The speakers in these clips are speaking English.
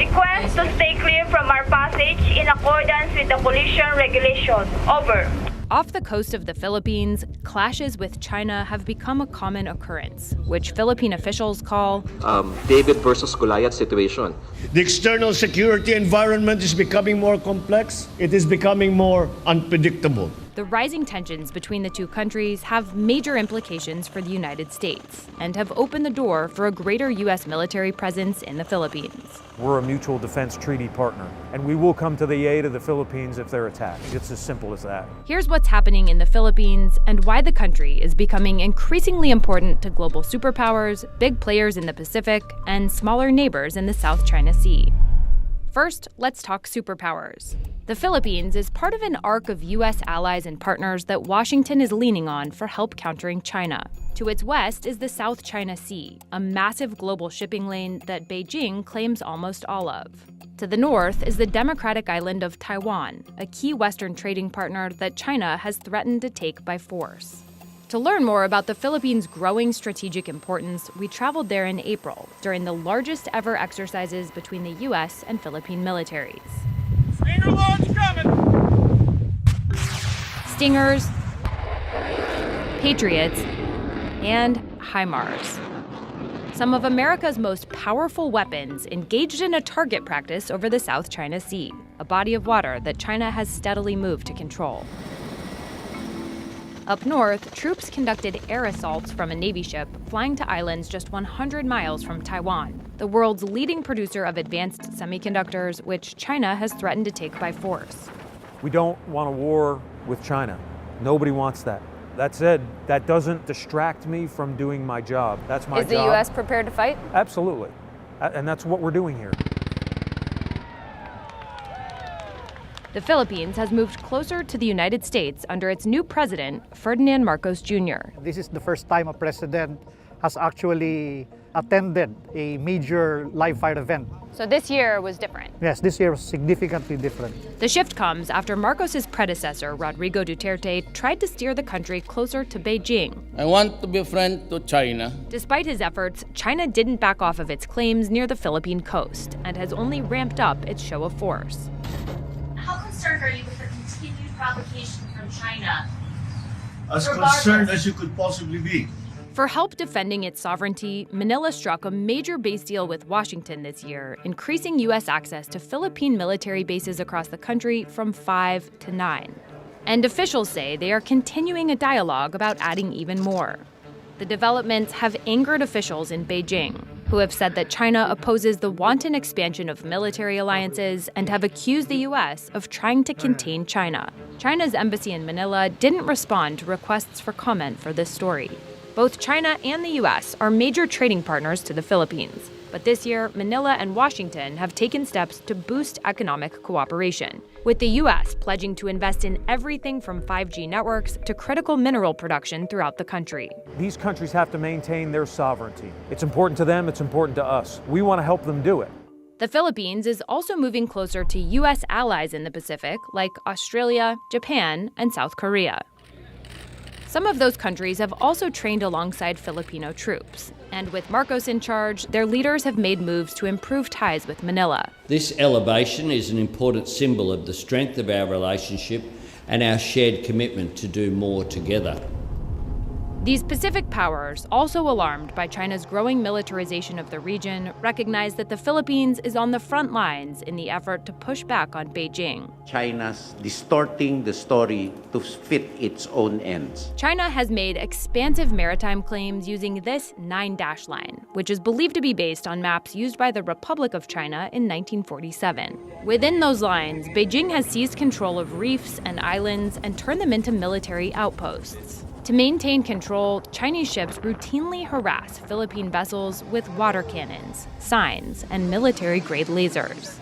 Request to stay clear from our passage in accordance with the collision regulation. Over. Off the coast of the Philippines, clashes with China have become a common occurrence, which Philippine officials call David versus Goliath situation. The external security environment is becoming more complex. It is becoming more unpredictable. The rising tensions between the two countries have major implications for the United States and have opened the door for a greater U.S. military presence in the Philippines. We're a mutual defense treaty partner, and we will come to the aid of the Philippines if they're attacked. It's as simple as that. Here's what's happening in the Philippines and why the country is becoming increasingly important to global superpowers, big players in the Pacific, and smaller neighbors in the South China Sea. First, let's talk superpowers. The Philippines is part of an arc of U.S. allies and partners that Washington is leaning on for help countering China. To its west is the South China Sea, a massive global shipping lane that Beijing claims almost all of. To the north is the democratic island of Taiwan, a key Western trading partner that China has threatened to take by force. To learn more about the Philippines' growing strategic importance, we traveled there in April during the largest ever exercises between the U.S. and Philippine militaries. Stinger launch coming! Stingers, Patriots, and HIMARS. Some of America's most powerful weapons engaged in a target practice over the South China Sea, a body of water that China has steadily moved to control. Up north, troops conducted air assaults from a Navy ship flying to islands just 100 miles from Taiwan, the world's leading producer of advanced semiconductors, which China has threatened to take by force. We don't want a war with China. Nobody wants that. That said, that doesn't distract me from doing my job. That's my job. Is the U.S. prepared to fight? Absolutely. And that's what we're doing here. The Philippines has moved closer to the United States under its new president, Ferdinand Marcos Jr. This is the first time a president has actually attended a major live-fire event. So this year was different. Yes, this year was significantly different. The shift comes after Marcos's predecessor, Rodrigo Duterte, tried to steer the country closer to Beijing. I want to be a friend to China. Despite his efforts, China didn't back off of its claims near the Philippine coast and has only ramped up its show of force. How concerned are you with the continued provocation from China? As concerned as you could possibly be. For help defending its sovereignty, Manila struck a major base deal with Washington this year, increasing U.S. access to Philippine military bases across the country from 5 to 9. And officials say they are continuing a dialogue about adding even more. The developments have angered officials in Beijing, who have said that China opposes the wanton expansion of military alliances and have accused the U.S. of trying to contain China. China's embassy in Manila didn't respond to requests for comment for this story. Both China and the U.S. are major trading partners to the Philippines. But this year, Manila and Washington have taken steps to boost economic cooperation, with the U.S. pledging to invest in everything from 5G networks to critical mineral production throughout the country. These countries have to maintain their sovereignty. It's important to them, it's important to us. We want to help them do it. The Philippines is also moving closer to U.S. allies in the Pacific, like Australia, Japan, and South Korea. Some of those countries have also trained alongside Filipino troops. And with Marcos in charge, their leaders have made moves to improve ties with Manila. This elevation is an important symbol of the strength of our relationship and our shared commitment to do more together. These Pacific powers, also alarmed by China's growing militarization of the region, recognize that the Philippines is on the front lines in the effort to push back on Beijing. China's distorting the story to fit its own ends. China has made expansive maritime claims using this 9-dash line, which is believed to be based on maps used by the Republic of China in 1947. Within those lines, Beijing has seized control of reefs and islands and turned them into military outposts. To maintain control, Chinese ships routinely harass Philippine vessels with water cannons, signs, and military-grade lasers.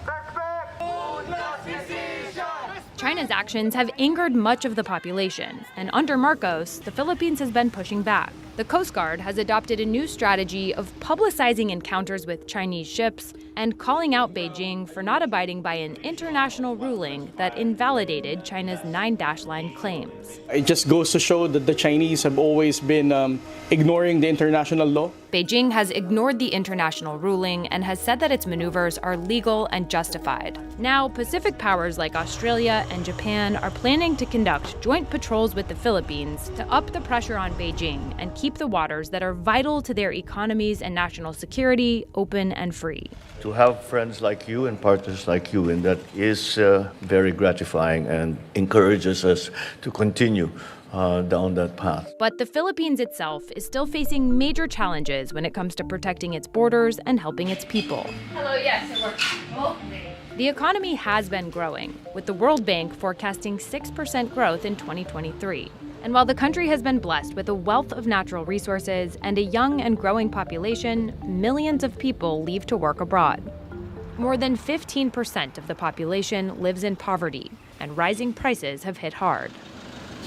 China's actions have angered much of the population, and under Marcos, the Philippines has been pushing back. The Coast Guard has adopted a new strategy of publicizing encounters with Chinese ships and calling out Beijing for not abiding by an international ruling that invalidated China's 9-dash line claims. It just goes to show that the Chinese have always been ignoring the international law. Beijing has ignored the international ruling and has said that its maneuvers are legal and justified. Now, Pacific powers like Australia and Japan are planning to conduct joint patrols with the Philippines to up the pressure on Beijing and keep the waters that are vital to their economies and national security open and free. To have friends like you and partners like you, and that is very gratifying and encourages us to continue down that path. But the Philippines itself is still facing major challenges when it comes to protecting its borders and helping its people. Hello, yes, it works. The economy has been growing, with the World Bank forecasting 6% growth in 2023. And while the country has been blessed with a wealth of natural resources and a young and growing population, millions of people leave to work abroad. More than 15% of the population lives in poverty, and rising prices have hit hard.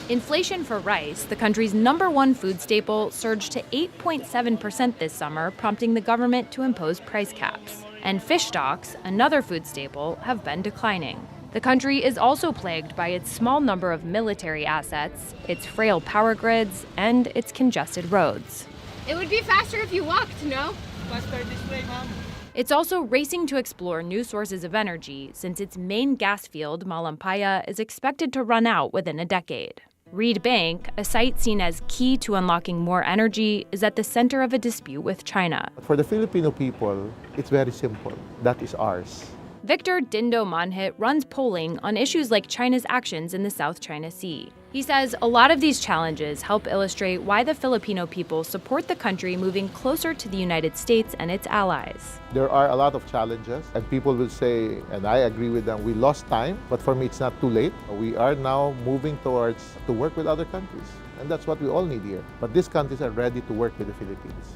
Inflation for rice, the country's #1 food staple, surged to 8.7% this summer, prompting the government to impose price caps. And fish stocks, another food staple, have been declining. The country is also plagued by its small number of military assets, its frail power grids, and its congested roads. It would be faster if you walked, no? Faster this way, Mom. It's also racing to explore new sources of energy since its main gas field, Malampaya, is expected to run out within a decade. Reed Bank, a site seen as key to unlocking more energy, is at the center of a dispute with China. For the Filipino people, it's very simple. That is ours. Victor Dindo Manhit runs polling on issues like China's actions in the South China Sea. He says a lot of these challenges help illustrate why the Filipino people support the country moving closer to the United States and its allies. There are a lot of challenges, and people will say, and I agree with them, we lost time, but for me it's not too late. We are now moving towards to work with other countries, and that's what we all need here. But these countries are ready to work with the Philippines.